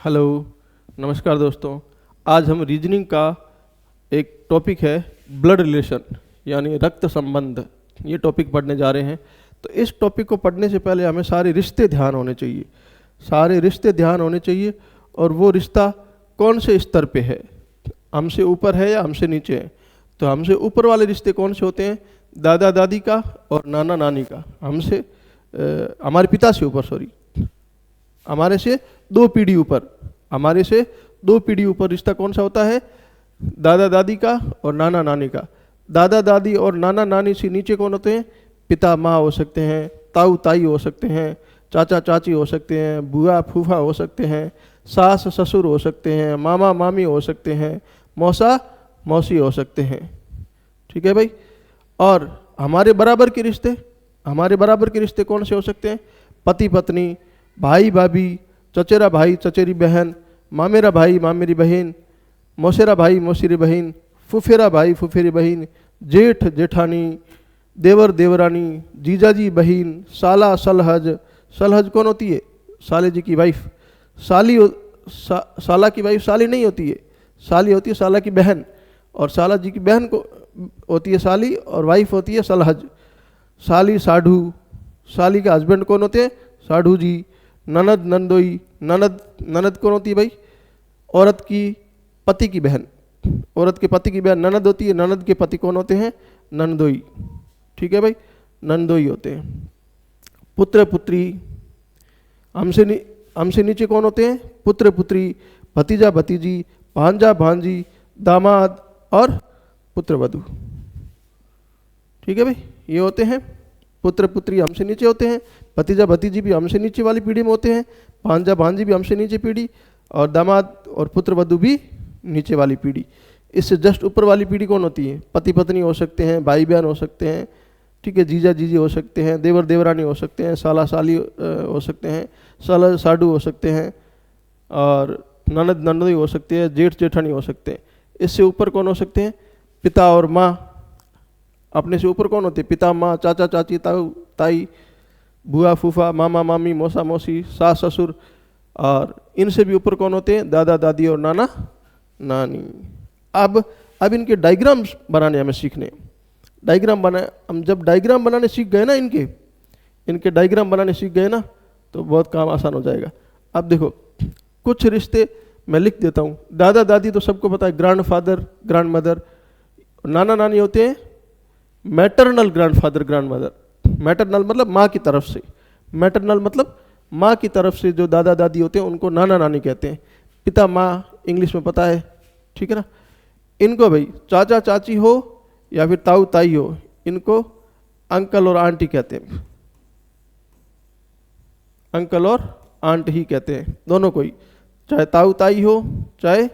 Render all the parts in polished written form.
Hello, नमस्कार दोस्तों। आज हम रीजनिंग का एक टॉपिक है ब्लड रिलेशन यानी रक्त संबंध, ये टॉपिक पढ़ने जा रहे हैं। तो इस टॉपिक को पढ़ने से पहले हमें सारे रिश्ते ध्यान होने चाहिए, सारे रिश्ते ध्यान होने चाहिए। और वो रिश्ता कौन से स्तर पे है, हमसे ऊपर है या हमसे नीचे है। तो हमसे ऊपर वाले रिश्ते कौन से होते हैं? दादा दादी का और नाना नानी का। हमसे हमारे पिता से ऊपर, सॉरी, हमारे से 2 पीढ़ी ऊपर, हमारे से 2 पीढ़ी ऊपर रिश्ता कौन सा होता है? दादा दादी का और नाना नानी का। दादा दादी और नाना नानी से नीचे कौन होते हैं? पिता माँ हो सकते हैं, ताऊ ताई हो सकते हैं, चाचा चाची हो सकते हैं, बुआ फूफा हो सकते हैं, सास ससुर हो सकते हैं, मामा मामी हो सकते हैं, मौसा मौसी हो सकते हैं। ठीक है भाई। और हमारे बराबर के रिश्ते, हमारे बराबर के रिश्ते कौन से हो सकते हैं? पति पत्नी, भाई भाभी, चचेरा भाई चचेरी बहन, मामेरा भाई मामेरी बहन, मौसेरा भाई मौसेरी बहन, फुफेरा भाई फुफेरी बहन, जेठ जेठानी, देवर देवरानी, जीजाजी बहन, साला सलहज। सलहज कौन होती है? साले जी की वाइफ। साला की वाइफ साली नहीं होती है, साली होती है साला की बहन, और साला जी की बहन को होती है साली, और वाइफ होती है सलहज। साली साढ़ू, साली का हस्बैंड कौन होते हैं? साढ़ू जी। ननद नंदोई, ननद कौन होती है भाई? औरत की पति की बहन, औरत के पति की बहन ननद होती है। ननद के पति कौन होते हैं? नंदोई। ठीक है भाई, नंदोई होते हैं। पुत्र पुत्री, हमसे नीचे कौन होते हैं? पुत्र पुत्री, भतीजा भतीजी, भांजा भांजी, दामाद और पुत्र वधू। ठीक है भाई, ये होते हैं पुत्र पुत्री, हमसे नीचे होते हैं। भतीजा भतीजी भी हमसे नीचे वाली पीढ़ी में होते हैं। भांजा भांजी भी हमसे नीचे पीढ़ी, और दामाद और पुत्र वधू भी नीचे वाली पीढ़ी। इससे जस्ट ऊपर वाली पीढ़ी कौन होती है? पति पत्नी हो सकते हैं, भाई बहन हो सकते हैं, ठीक है, जीजा जीजी हो सकते हैं, देवर देवरानी हो सकते हैं, साला साली हो सकते हैं, साला साडू हो सकते हैं, और ननद नंदोई हो सकते हैं, जेठ जेठानी हो सकते हैं। इससे ऊपर कौन हो सकते हैं? पिता और माँ। अपने से ऊपर कौन होते हैं? पिता माँ, चाचा चाची, ताऊ ताई, बुआ फूफा, मामा मामी, मौसा मौसी, सास ससुर। और इनसे भी ऊपर कौन होते हैं? दादा दादी और नाना नानी। अब इनके डायग्राम्स बनाने हमें सीखने। डायग्राम बना, हम जब डायग्राम बनाने सीख गए ना, इनके डायग्राम बनाने सीख गए ना, तो बहुत काम आसान हो जाएगा। अब देखो, कुछ रिश्ते मैं लिख देता हूँ। दादा दादी तो सबको पता है, ग्रैंड फादर ग्रैंड मदर। नाना नानी होते हैं maternal grand father grand mother. Maternal मतलब माँ की तरफ से, मैटरनल मतलब माँ की तरफ से जो दादा दादी होते हैं उनको नाना नानी कहते हैं। पिता माँ इंग्लिश में पता है, ठीक है ना। इनको भाई चाचा चाची हो या फिर ताऊ ताई हो, इनको अंकल और आंटी कहते हैं। अंकल और आंट ही कहते हैं दोनों को ही, चाहे ताऊ ताई हो, चाहे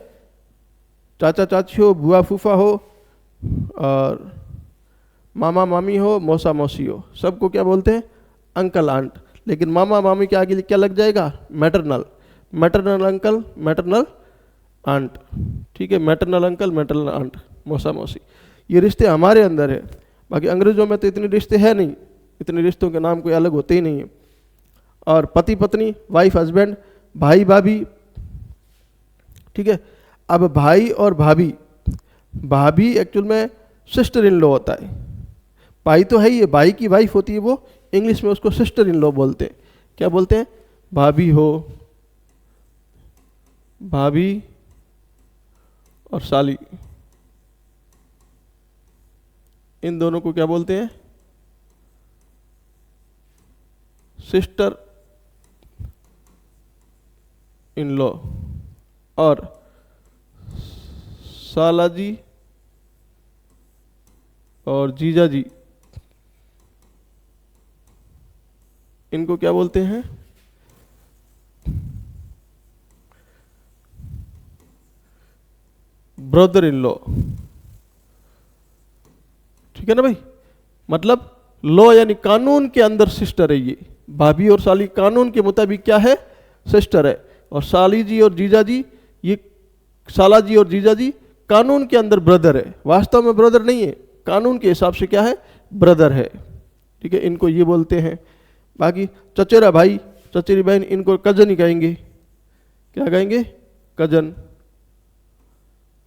चाचा चाची हो, बुआ फूफा हो, और मामा मामी हो, मौसा मौसी हो, सबको क्या बोलते हैं? Uncle aunt. लेकिन मामा मामी के आगे क्या लग जाएगा? Maternal. Maternal uncle, maternal aunt. ठीक है, मैटरनल अंकल, मैटरनल आंट, मौसा मौसी। ये रिश्ते हमारे अंदर है। बाकी अंग्रेजों में तो इतने रिश्ते हैं नहीं, इतने रिश्तों के नाम कोई अलग होते ही नहीं है। और पति पत्नी, वाइफ हस्बैंड, भाई भाभी। ठीक है। अब भाई और भाभी, भाभी एक्चुअल में सिस्टर इन लॉ होता है। भाई तो है ही है, भाई की वाइफ होती है, वो इंग्लिश में उसको सिस्टर इन लॉ बोलते हैं। क्या बोलते हैं? भाभी हो, भाभी और साली, इन दोनों को क्या बोलते हैं? Sister in law. और साला जी और जीजा जी, इनको क्या बोलते हैं? Brother in law. ठीक है ना भाई। मतलब लॉ यानी कानून के अंदर सिस्टर है ये। भाभी और साली कानून के मुताबिक क्या है? सिस्टर है। और साली जी और जीजा जी, ये साला जी और जीजा जी कानून के अंदर ब्रदर है, वास्तव में ब्रदर नहीं है, कानून के हिसाब से क्या है? ब्रदर है। ठीक है, इनको ये बोलते हैं। बाकी चचेरा भाई चचेरी बहन, इनको कजन ही कहेंगे, क्या कहेंगे, कजन,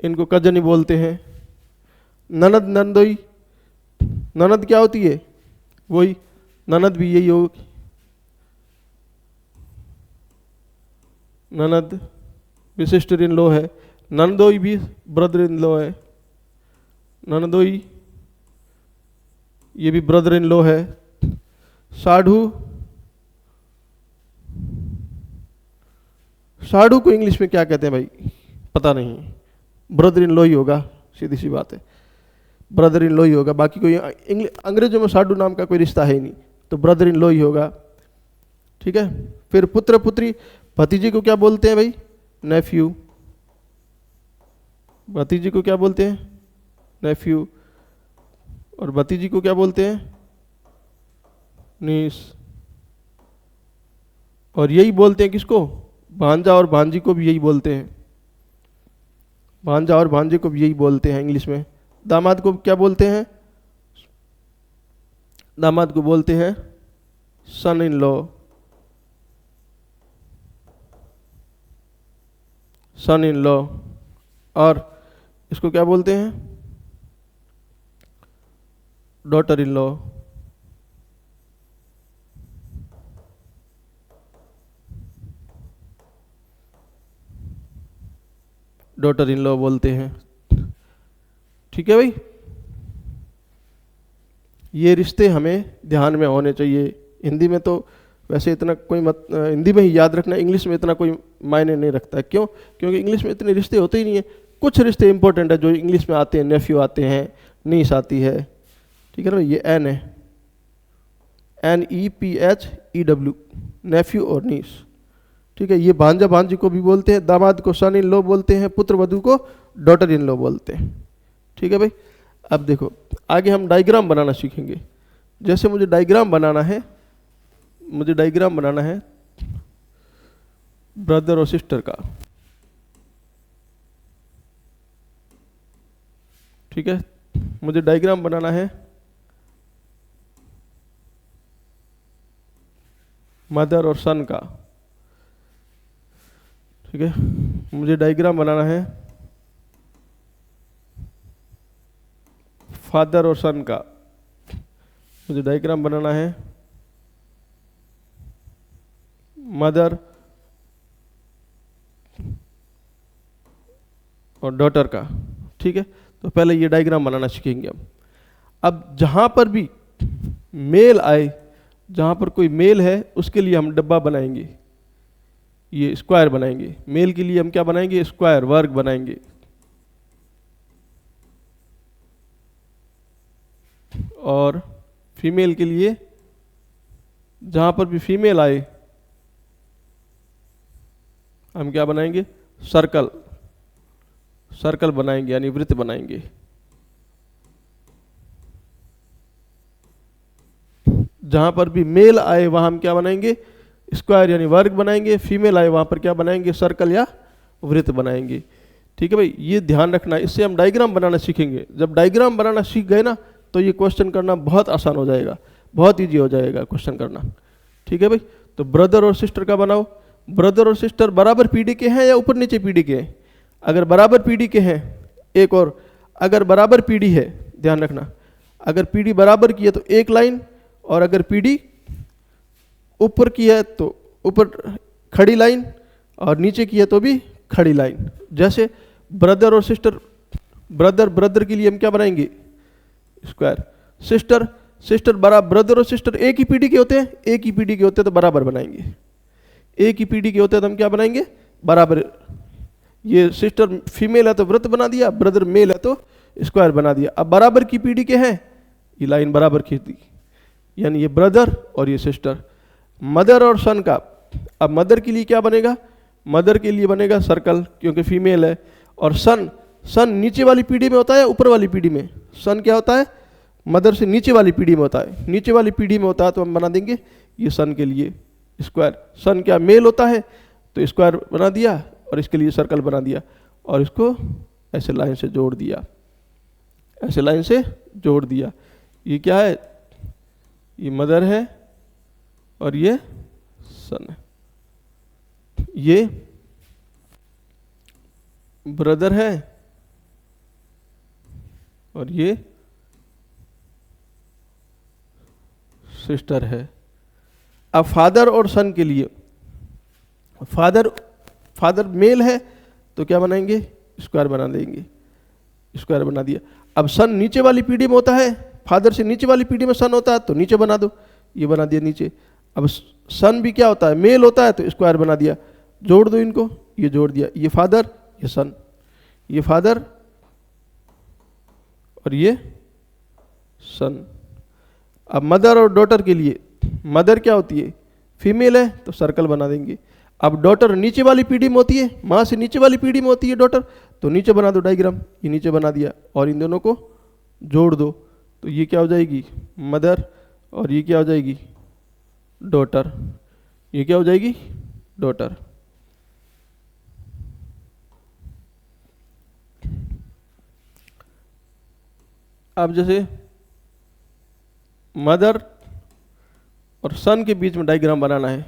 इनको कजन ही बोलते हैं। ननद नंदोई, ननद क्या होती है, वही ननद भी यही होगी, ननद भी सिस्टर इन लॉ है, नंदोई भी ब्रदर इन लॉ है, नंदोई ये भी ब्रदर इन लॉ है। साढ़ू, साढ़ू को इंग्लिश में क्या कहते हैं भाई, पता नहीं, ब्रदर इन लॉ ही होगा, सीधी सी बात है, ब्रदर इन लॉ ही होगा, बाकी कोई अंग्रेजों में साढ़ू नाम का कोई रिश्ता है ही नहीं, तो ब्रदर इन लॉ ही होगा। ठीक है, फिर पुत्र पुत्री, भतीजे को क्या बोलते हैं भाई, नेफ्यू, भतीजे को क्या बोलते हैं, नेफ्यू, और भतीजी को क्या बोलते हैं, नीस, और यही बोलते हैं किसको, भांजा और भांजी को भी यही बोलते हैं, भांजा और भांजे को भी यही बोलते हैं इंग्लिश में। दामाद को क्या बोलते हैं, दामाद को बोलते हैं सन in law, sun in law, और इसको क्या बोलते हैं, daughter in law, daughter in law बोलते हैं। ठीक है भाई, ये रिश्ते हमें ध्यान में होने चाहिए। हिंदी में तो वैसे इतना कोई मत, हिंदी में ही याद रखना, इंग्लिश में इतना कोई मायने नहीं रखता है। क्यों, क्योंकि इंग्लिश में इतने रिश्ते होते ही नहीं है। कुछ रिश्ते इंपॉर्टेंट है जो इंग्लिश में आते हैं, नेफ्यू आते हैं, नीस आती है। ठीक है ना, ये एन है, NEPHEW, नेफ्यू और नीस। ठीक है, ये भांजा भांजी को भी बोलते हैं, दामाद को सन इन लॉ बोलते हैं, पुत्र वधू को डॉटर इन लॉ बोलते हैं। ठीक है भाई, अब देखो आगे हम डायग्राम बनाना सीखेंगे। जैसे मुझे डायग्राम बनाना है, मुझे डायग्राम बनाना है ब्रदर और सिस्टर का। ठीक है, मुझे डायग्राम बनाना है मदर और सन का। ठीक है, मुझे डायग्राम बनाना है फादर और सन का। मुझे डायग्राम बनाना है मदर और डॉटर का। ठीक है, तो पहले ये डायग्राम बनाना सीखेंगे हम। अब जहाँ पर भी मेल आए, जहाँ पर कोई मेल है उसके लिए हम डब्बा बनाएंगे, ये स्क्वायर बनाएंगे। मेल के लिए हम क्या बनाएंगे, स्क्वायर, वर्ग बनाएंगे। और फीमेल के लिए जहाँ पर भी फीमेल आए हम क्या बनाएंगे, सर्कल, सर्कल बनाएंगे यानी वृत्त बनाएंगे। जहाँ पर भी मेल आए वहाँ हम क्या बनाएंगे, स्क्वायर यानी वर्ग बनाएंगे। फीमेल आए वहाँ पर क्या बनाएंगे, सर्कल या वृत्त बनाएंगे। ठीक है भाई, ये ध्यान रखना, इससे हम डायग्राम बनाना सीखेंगे। जब डायग्राम बनाना सीख गए ना तो ये क्वेश्चन करना बहुत आसान हो जाएगा, बहुत इजी हो जाएगा क्वेश्चन करना। ठीक है भाई, तो ब्रदर और सिस्टर का बनाओ। ब्रदर और सिस्टर बराबर पीढ़ी के हैं या ऊपर नीचे पीढ़ी के हैं? अगर बराबर पीढ़ी के हैं, एक और, अगर बराबर पीढ़ी है, ध्यान रखना, अगर पीढ़ी बराबर की है तो एक लाइन, और अगर पीढ़ी ऊपर की है तो ऊपर खड़ी लाइन, और नीचे की है तो भी खड़ी लाइन। जैसे ब्रदर और सिस्टर, ब्रदर, ब्रदर के लिए हम क्या बनाएंगे, स्क्वायर। सिस्टर, सिस्टर बराबर, ब्रदर और सिस्टर एक ही पीढ़ी के होते हैं, एक ही पीढ़ी के होते हैं तो बराबर बनाएंगे। एक ही पीढ़ी के होते हैं तो हम क्या बनाएंगे, बराबर। ये सिस्टर फीमेल है तो वृत्त बना दिया, ब्रदर मेल है तो स्क्वायर बना दिया। अब बराबर की पीढ़ी के हैं, ये लाइन बराबर खींच दी, यानी ये ब्रदर और ये सिस्टर। मदर और सन का, अब मदर के लिए क्या बनेगा, मदर के लिए बनेगा सर्कल क्योंकि फीमेल है। और सन, सन नीचे वाली पीढ़ी में होता है, ऊपर वाली पीढ़ी में? सन क्या होता है, मदर से नीचे वाली पीढ़ी में होता है। नीचे वाली पीढ़ी में होता है तो हम बना देंगे ये सन के लिए स्क्वायर। सन क्या मेल होता है तो स्क्वायर बना दिया, और इसके लिए सर्कल बना दिया, और इसको ऐसे लाइन से जोड़ दिया, ऐसे लाइन से जोड़ दिया। ये क्या है, ये मदर है और ये सन है। ये ब्रदर है और ये सिस्टर है। अब फादर और सन के लिए, फादर मेल है तो क्या बनाएंगे, स्क्वायर बना देंगे, स्क्वायर बना दिया। अब सन नीचे वाली पीढ़ी में होता है, फादर से नीचे वाली पीढ़ी में सन होता है तो नीचे बना दो, ये बना दिया नीचे। अब सन भी क्या होता है, मेल होता है तो स्क्वायर बना दिया, जोड़ दो इनको, ये जोड़ दिया, ये फादर ये सन, ये फादर और ये सन। अब मदर और डॉटर के लिए, मदर क्या होती है, फीमेल है तो सर्कल बना देंगे। अब डॉटर नीचे वाली पीढ़ी में होती है, माँ से नीचे वाली पीढ़ी में होती है डॉटर, तो नीचे बना दो डायग्राम, ये नीचे बना दिया और इन दोनों को जोड़ दो, तो ये क्या हो जाएगी, मदर और ये क्या हो जाएगी, डॉटर, ये क्या हो जाएगी, डॉटर। अब जैसे मदर और सन के बीच में डायग्राम बनाना है,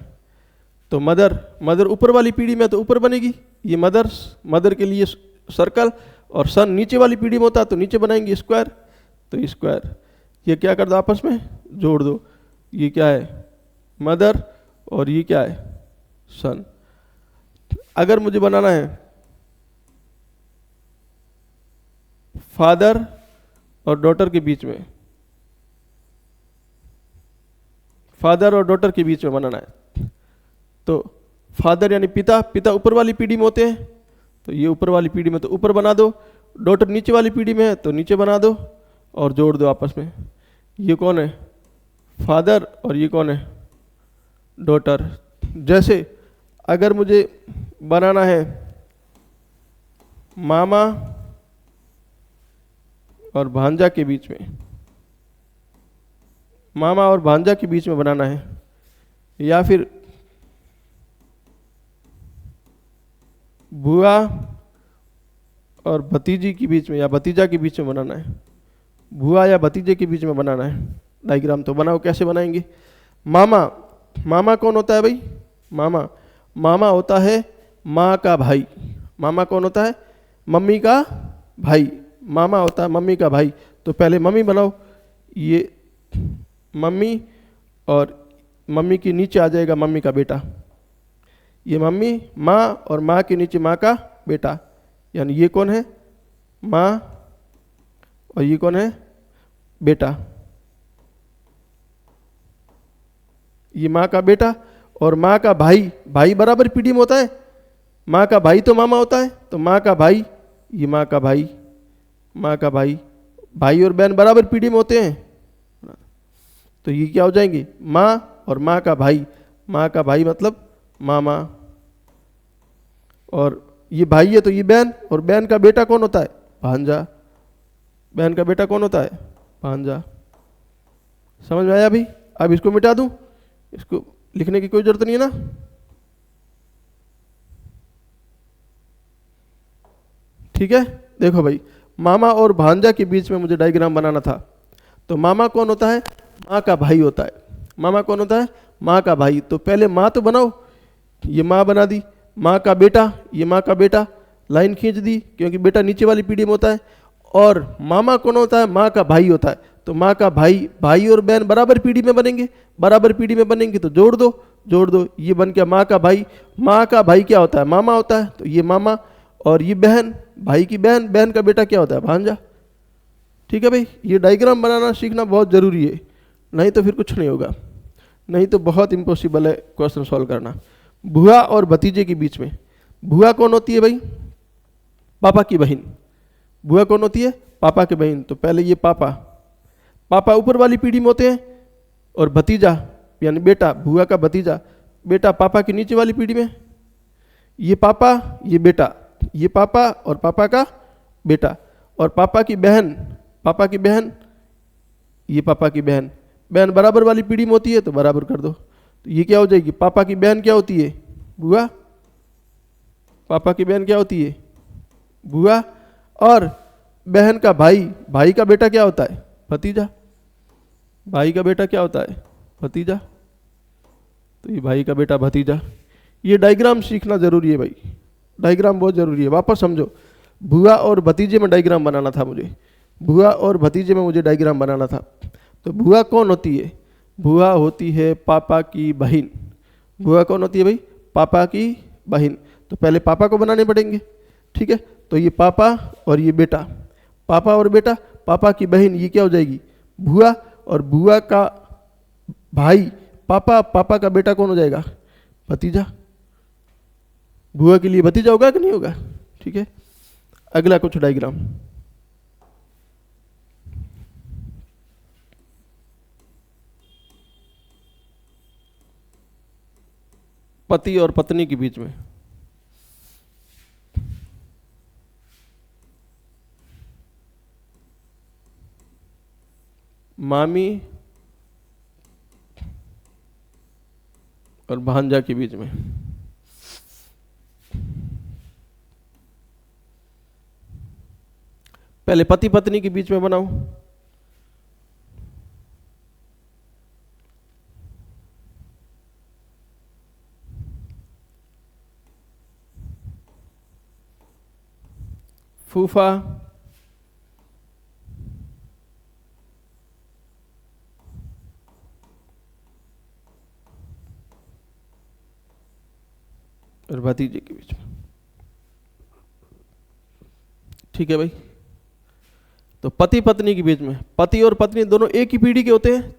तो मदर ऊपर वाली पीढ़ी में तो ऊपर बनेगी, ये मदर के लिए सर्कल, और सन नीचे वाली पीढ़ी में होता है तो नीचे बनाएंगे स्क्वायर, तो स्क्वायर। ये क्या कर दो, आपस में जोड़ दो, ये क्या है, मदर और ये क्या है, सन। अगर मुझे बनाना है फादर और डॉटर के बीच में, फादर और डॉटर के बीच में बनाना है, तो फादर यानी पिता ऊपर वाली पीढ़ी में होते हैं तो ये ऊपर वाली पीढ़ी में तो ऊपर बना दो, डॉटर नीचे वाली पीढ़ी में है तो नीचे बना दो और जोड़ दो आपस में। ये कौन है, फादर और ये कौन है, डॉटर। जैसे अगर मुझे बनाना है मामा और भांजा के बीच में, मामा और भांजा के बीच में बनाना है, या फिर बुआ और भतीजी के बीच में या भतीजा के बीच में बनाना है, बुआ या भतीजे के बीच में बनाना है डायग्राम, तो बनाओ, कैसे बनाएंगे। मामा कौन होता है भाई, मामा होता है माँ का भाई, मामा कौन होता है, मम्मी का भाई, मामा होता है मम्मी का भाई। तो पहले मम्मी बनाओ, ये मम्मी और मम्मी के नीचे आ जाएगा मम्मी का बेटा, ये मम्मी, माँ और माँ के नीचे माँ का बेटा, यानी ये कौन है, माँ और ये कौन है, बेटा, ये माँ का बेटा और माँ का भाई बराबर पीढ़ी में होता है, माँ का भाई तो मामा होता है, तो माँ का भाई, ये माँ का भाई, भाई और बहन बराबर पीढ़ी में होते हैं, तो ये क्या हो जाएंगे, माँ और माँ का भाई मतलब मामा, और ये भाई है तो ये बहन, और बहन का बेटा कौन होता है, भांजा, बहन का बेटा कौन होता है, भांजा। समझ में आया अभी। अब इसको मिटा दूं, इसको लिखने की कोई जरूरत नहीं है ना। ठीक है, देखो भाई, मामा और भांजा के बीच में मुझे डायग्राम बनाना था, तो मामा कौन होता है, माँ का भाई होता है, मामा कौन होता है, माँ का भाई। तो पहले माँ तो बनाओ, ये माँ बना दी, माँ का बेटा, ये माँ का बेटा, लाइन खींच दी क्योंकि बेटा नीचे वाली पीढ़ी में होता है, और मामा कौन होता है, माँ का भाई होता है, तो माँ का भाई और बहन बराबर पीढ़ी में बनेंगे, तो जोड़ दो, ये बन गया माँ का भाई क्या होता है, मामा होता है, तो ये मामा, और ये बहन, भाई की बहन का बेटा क्या होता है, भांजा। ठीक है भाई, ये डायग्राम बनाना सीखना बहुत ज़रूरी है, नहीं तो फिर कुछ नहीं होगा, नहीं तो बहुत इम्पॉसिबल है क्वेश्चन सॉल्व करना। बुआ और भतीजे के बीच में, बुआ कौन होती है भाई, पापा की बहन, बुआ कौन होती है, पापा की बहन। तो पहले ये पापा ऊपर वाली पीढ़ी में होते हैं, और भतीजा यानी बेटा, बुआ का भतीजा, बेटा पापा की नीचे वाली पीढ़ी में, ये पापा, ये बेटा, ये पापा और पापा का बेटा, और पापा की बहन, ये पापा की बहन बराबर वाली पीढ़ी में होती है तो बराबर कर दो, तो ये क्या हो जाएगी, पापा की बहन क्या होती है, बुआ, पापा की बहन क्या होती है, बुआ, और बहन का भाई का बेटा क्या होता है, भतीजा, भाई का बेटा क्या होता है, भतीजा, तो ये भाई का बेटा भतीजा। ये डायग्राम सीखना जरूरी है भाई, डायग्राम बहुत ज़रूरी है, वापस समझो। बुआ और भतीजे में डायग्राम बनाना था मुझे, बुआ और भतीजे में मुझे डायग्राम बनाना था। तो बुआ कौन होती है? बुआ होती है पापा की बहन। बुआ कौन होती है भाई? पापा की बहन। तो पहले पापा को बनाने पड़ेंगे, ठीक है। तो ये पापा और ये बेटा, पापा और बेटा, पापा की बहन, ये क्या हो जाएगी? बुआ। और बुआ का भाई पापा, पापा का बेटा कौन हो जाएगा? भतीजा। बुआ के लिए भतीजा होगा कि नहीं होगा? ठीक है। अगला कुछ डायग्राम, पति और पत्नी के बीच में। मामी और भांजा के बीच में। पहले पति पत्नी के बीच में बनाओ। फूफा और भतीजे के बीच में, ठीक है भाई। तो पति पत्नी के बीच में, पति और पत्नी दोनों एक ही पीढ़ी के होते हैं।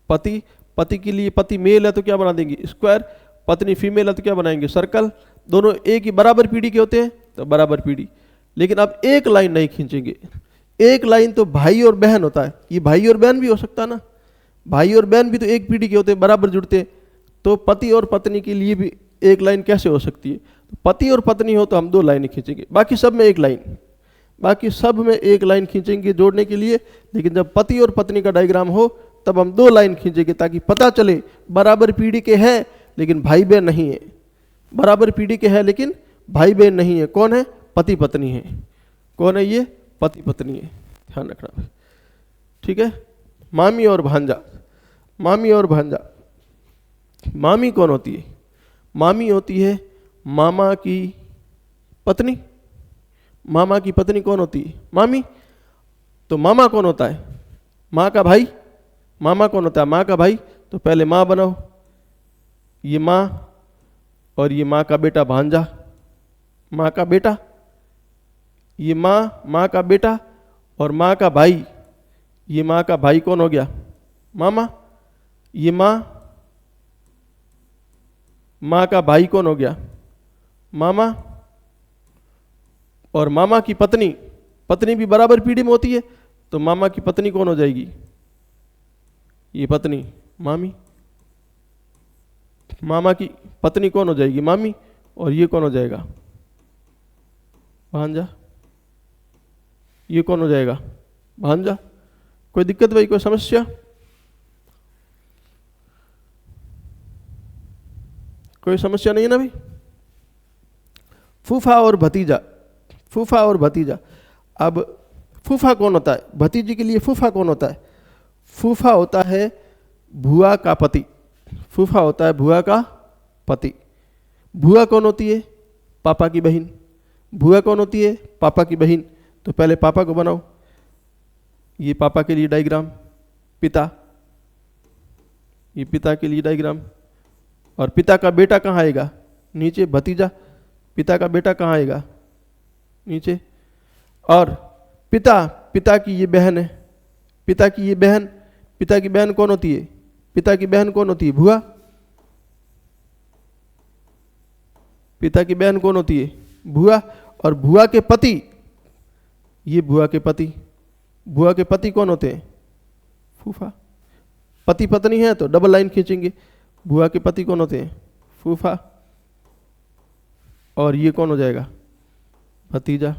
पति, पति के लिए पति मेल है तो क्या बना देंगे? स्क्वायर। पत्नी फीमेल है तो क्या बनाएंगे? सर्कल। दोनों एक ही बराबर पीढ़ी के होते हैं तो बराबर पीढ़ी। लेकिन अब एक लाइन नहीं खींचेंगे। एक लाइन तो भाई और बहन होता है, ये भाई और बहन भी हो सकता है ना। भाई और बहन भी तो एक पीढ़ी के होते हैं, बराबर जुड़ते हैं। तो पति और पत्नी के लिए भी एक लाइन कैसे हो सकती है? तो पति और पत्नी हो तो हम दो लाइनें खींचेंगे, बाकी सब में एक लाइन, बाकी सब में एक लाइन खींचेंगे जोड़ने के लिए। लेकिन जब पति और पत्नी का डायग्राम हो तब हम दो लाइन खींचेंगे, ताकि पता चले बराबर पीढ़ी के हैं लेकिन भाई बहन नहीं है। बराबर पीढ़ी के हैं लेकिन भाई बहन नहीं है। कौन है? पति पत्नी है। कौन है ये? पति पत्नी है, ध्यान रखना, ठीक है। मामी और भांजा, मामी और भांजा। मामी कौन होती है? मामी होती है मामा की पत्नी। मामा की पत्नी कौन होती है? मामी। तो मामा कौन होता है? माँ का भाई। मामा कौन होता है? माँ का भाई। तो पहले माँ बनाओ, ये माँ और ये माँ का बेटा भांजा, माँ का बेटा। ये माँ, माँ का बेटा और माँ का भाई, ये माँ का भाई कौन हो गया? मामा। ये माँ, माँ का भाई कौन हो गया? मामा। और मामा की पत्नी, पत्नी भी बराबर पीढ़ी में होती है, तो मामा की पत्नी कौन हो जाएगी? ये पत्नी, मामी। मामा की पत्नी कौन हो जाएगी? मामी। और ये कौन हो जाएगा? भांजा। ये कौन हो जाएगा? भांजा। कोई दिक्कत भाई? कोई समस्या? कोई समस्या नहीं है ना भाई? फूफा और भतीजा, फूफा और भतीजा। अब फूफा कौन होता है? भतीजी के लिए फूफा कौन होता है? फूफा होता है बुआ का पति। फूफा होता है बुआ का पति। बुआ कौन होती है? पापा की बहन। बुआ कौन होती है? पापा की बहन। तो पहले पापा को बनाओ, ये पापा के लिए डायग्राम। पिता, ये पिता के लिए डायग्राम। और पिता का बेटा कहाँ आएगा? नीचे, भतीजा। पिता का बेटा कहाँ आएगा? नीचे। और पिता, पिता की ये बहन है, पिता की ये बहन। पिता की बहन कौन होती है? पिता की बहन कौन होती है? बुआ। पिता की बहन कौन होती है? बुआ। और बुआ के पति, ये बुआ के पति। बुआ के पति कौन होते हैं? फूफा। पति पत्नी है तो डबल लाइन खींचेंगे। बुआ के पति कौन होते हैं? फूफा। और ये कौन हो जाएगा? भतीजा।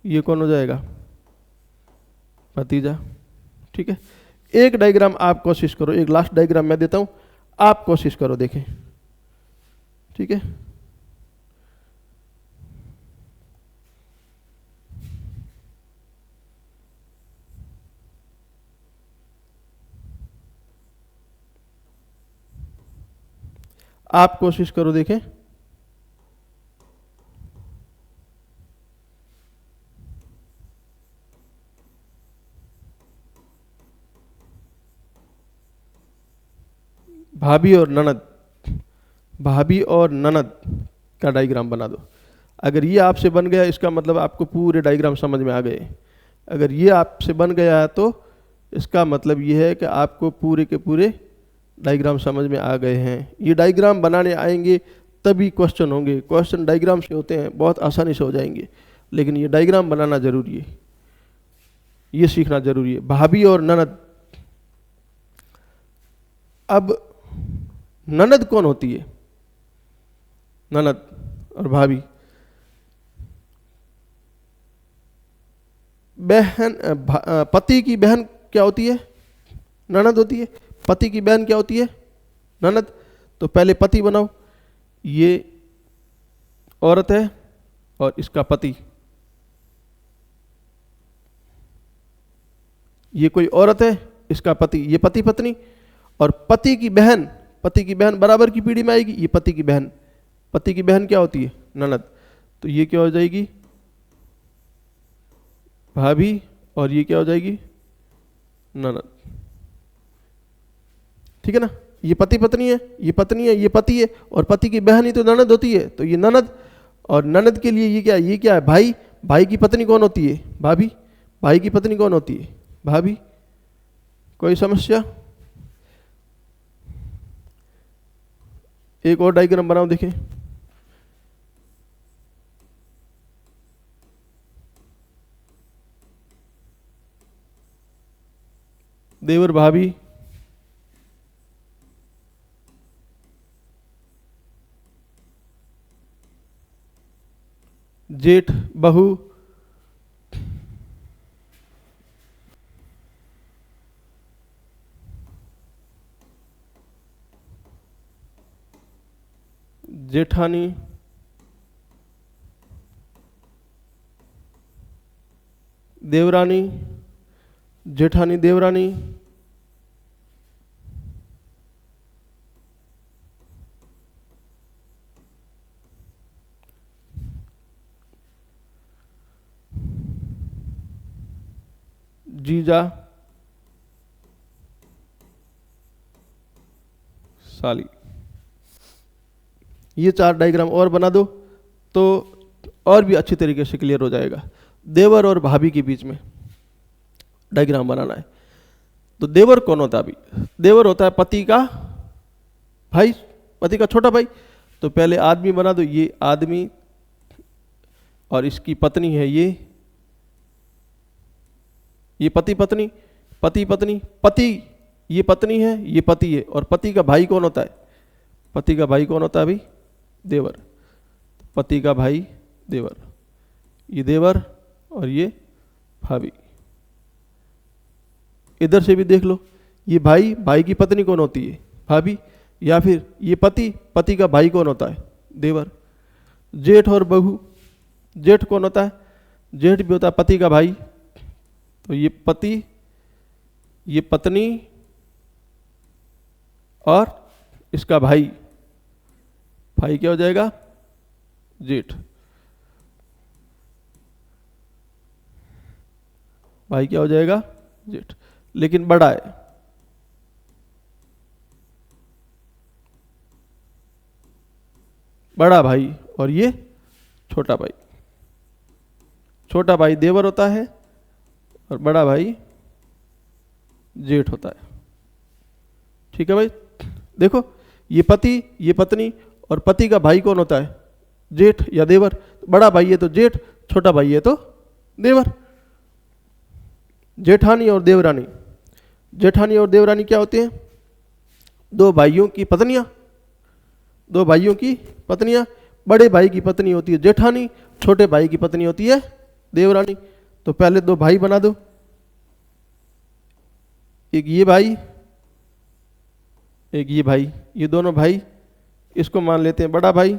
ये कौन हो जाएगा? भतीजा, ठीक है। एक डायग्राम आप कोशिश करो, एक लास्ट डायग्राम मैं देता हूं, आप कोशिश करो, देखें, ठीक है। आप कोशिश करो, देखें। भाभी और ननद, भाभी और ननद का डायग्राम बना दो। अगर ये आपसे बन गया इसका मतलब आपको पूरे डायग्राम समझ में आ गए। अगर ये आपसे बन गया है तो इसका मतलब ये है कि आपको पूरे के पूरे डायग्राम समझ में आ गए हैं। ये डायग्राम बनाने आएंगे तभी क्वेश्चन होंगे। क्वेश्चन डायग्राम से होते हैं, बहुत आसानी से हो जाएंगे, लेकिन ये डायग्राम बनाना जरूरी है, ये सीखना जरूरी है। भाभी और ननद। अब ननद कौन होती है? ननद और भाभी, बहन, पति की बहन क्या होती है? ननद होती है। पति की बहन क्या होती है? ननद। तो पहले पति बनाओ, ये औरत है और इसका पति, ये कोई औरत है, इसका पति, ये पति पत्नी। और पति की बहन, पति की बहन बराबर की पीढ़ी में आएगी, ये पति की बहन। पति की बहन क्या होती है? ननद। तो ये क्या हो जाएगी? भाभी। और ये क्या हो जाएगी? ननद। ठीक है ना? ये पति पत्नी है, ये पत्नी है, ये पति है, और पति की बहन ही तो ननद होती है। तो ये ननद, और ननद के लिए ये क्या है? ये क्या है? भाई। भाई की पत्नी कौन होती है? भाभी। भाई की पत्नी कौन होती है? भाभी। कोई समस्या? एक और डायग्राम बनाओ, देखें। देवर भाभी, जेठ बहू, जेठानी, देवरानी, जेठानी देवरानी, जीजा, साली। ये 4 डायग्राम और बना दो तो और भी अच्छी तरीके से क्लियर हो जाएगा। देवर और भाभी के बीच में डायग्राम बनाना है। तो देवर कौन होता है? अभी देवर होता है पति का भाई, पति का छोटा भाई। तो पहले आदमी बना दो, ये आदमी, और इसकी पत्नी है ये पति पत्नी, पति पत्नी, पति, ये पत्नी है, ये पति है। और पति का भाई कौन होता है? पति का भाई कौन होता है? अभी देवर। पति का भाई देवर, ये देवर और ये भाभी। इधर से भी देख लो, ये भाई, भाई की पत्नी कौन होती है? भाभी। या फिर ये पति, पति का भाई कौन होता है? देवर। जेठ और बहू, जेठ कौन होता है? जेठ भी होता है पति का भाई। तो ये पति, ये पत्नी और इसका भाई, भाई क्या हो जाएगा? जेठ। भाई क्या हो जाएगा? जेठ। लेकिन बड़ा है, बड़ा भाई, और ये छोटा भाई। छोटा भाई देवर होता है और बड़ा भाई जेठ होता है। ठीक है भाई? देखो, ये पति, ये पत्नी, और पति का भाई कौन होता है? जेठ या देवर। बड़ा भाई है तो जेठ, छोटा भाई है तो देवर। जेठानी और देवरानी, जेठानी और देवरानी क्या होते हैं? 2 भाइयों की पत्नियां, 2 भाइयों की पत्नियां। बड़े भाई की पत्नी होती है जेठानी, छोटे भाई की पत्नी होती है देवरानी। तो पहले 2 भाई बना दो, एक ये भाई, एक ये भाई। ये दोनों भाई, इसको मान लेते हैं बड़ा भाई,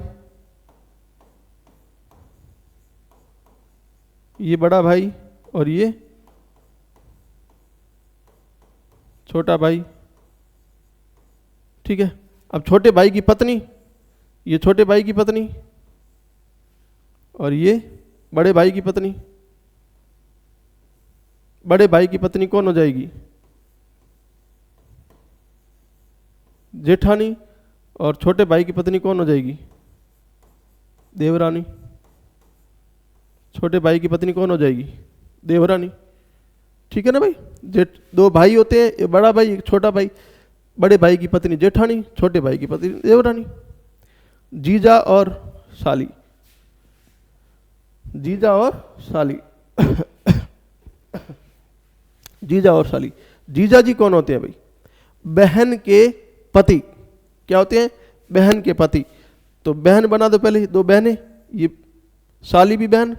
ये बड़ा भाई, और ये छोटा भाई। ठीक है? अब छोटे भाई की पत्नी, ये छोटे भाई की पत्नी, और ये बड़े भाई की पत्नी। बड़े भाई की पत्नी कौन हो जाएगी? जेठानी, और छोटे भाई की पत्नी कौन हो जाएगी? देवरानी। छोटे भाई की पत्नी कौन हो जाएगी? देवरानी। ठीक है ना भाई? जेठ, दो भाई होते हैं, एक बड़ा भाई एक छोटा भाई, बड़े भाई की पत्नी जेठानी, छोटे भाई की पत्नी देवरानी। जीजा और साली, जीजा और साली जीजा और साली। जीजा जी कौन होते हैं भाई? बहन के पति। क्या होते हैं? बहन के पति। तो बहन बना दो पहले, दो बहनें, ये साली भी बहन,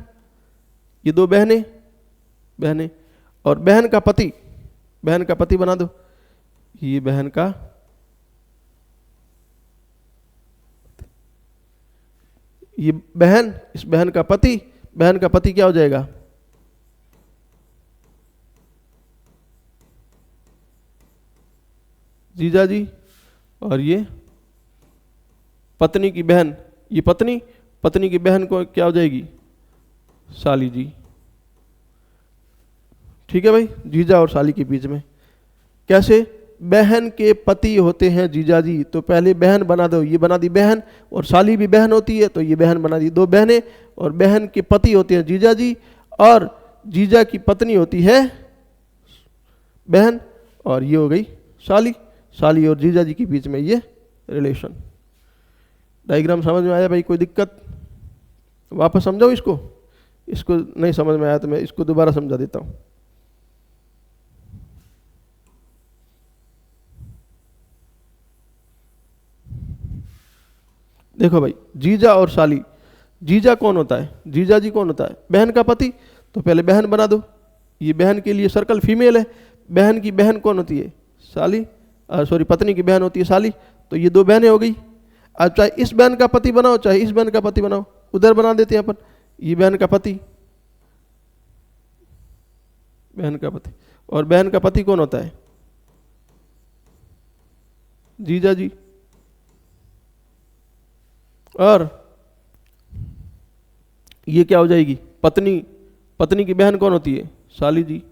ये दो बहनें, बहनें, और बहन का पति, बहन का पति बना दो, ये बहन का, ये बहन, इस बहन का पति, बहन का पति क्या हो जाएगा? जीजा जी, और ये पत्नी की बहन, ये पत्नी, पत्नी की बहन को क्या हो जाएगी? साली जी। ठीक है भाई? जीजा और साली के बीच में कैसे? बहन के पति होते हैं जीजा जी, तो पहले बहन बना दो, ये बना दी बहन, और साली भी बहन होती है तो ये बहन बना दी, दो बहनें, और बहन के पति होते हैं जीजा जी, और जीजा की पत्नी होती है बहन, और ये हो गई साली। साली और जीजा जी के बीच में ये रिलेशन। डायग्राम समझ में आया भाई? कोई दिक्कत? वापस समझाओ इसको, इसको नहीं समझ में आया तो मैं इसको दोबारा समझा देता हूँ। देखो भाई, जीजा और साली, जीजा कौन होता है? जीजा जी कौन होता है? बहन का पति, तो पहले बहन बना दो, ये बहन के लिए सर्कल फीमेल है, बहन की बहन कौन होती है? साली, सॉरी पत्नी की बहन होती है साली, तो ये दो बहनें हो गई। अब चाहे इस बहन का पति बनाओ चाहे इस बहन का पति बनाओ, उधर बना देते हैं अपन, ये बहन का पति, बहन का पति, और बहन का पति कौन होता है? जीजा जी, और ये क्या हो जाएगी? पत्नी, पत्नी की बहन कौन होती है? साली जी।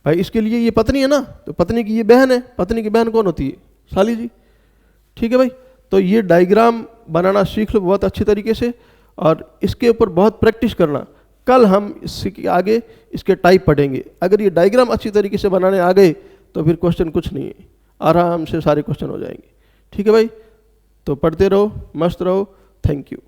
भाई इसके लिए ये पत्नी है ना, तो पत्नी की ये बहन है, पत्नी की बहन कौन होती है? साली जी। ठीक है भाई? तो ये डायग्राम बनाना सीख लो बहुत अच्छी तरीके से, और इसके ऊपर बहुत प्रैक्टिस करना। कल हम इसके आगे इसके टाइप पढ़ेंगे। अगर ये डायग्राम अच्छी तरीके से बनाने आ गए तो फिर क्वेश्चन कुछ नहीं है, आराम से सारे क्वेश्चन हो जाएंगे। ठीक है भाई? तो पढ़ते रहो, मस्त रहो। Thank you.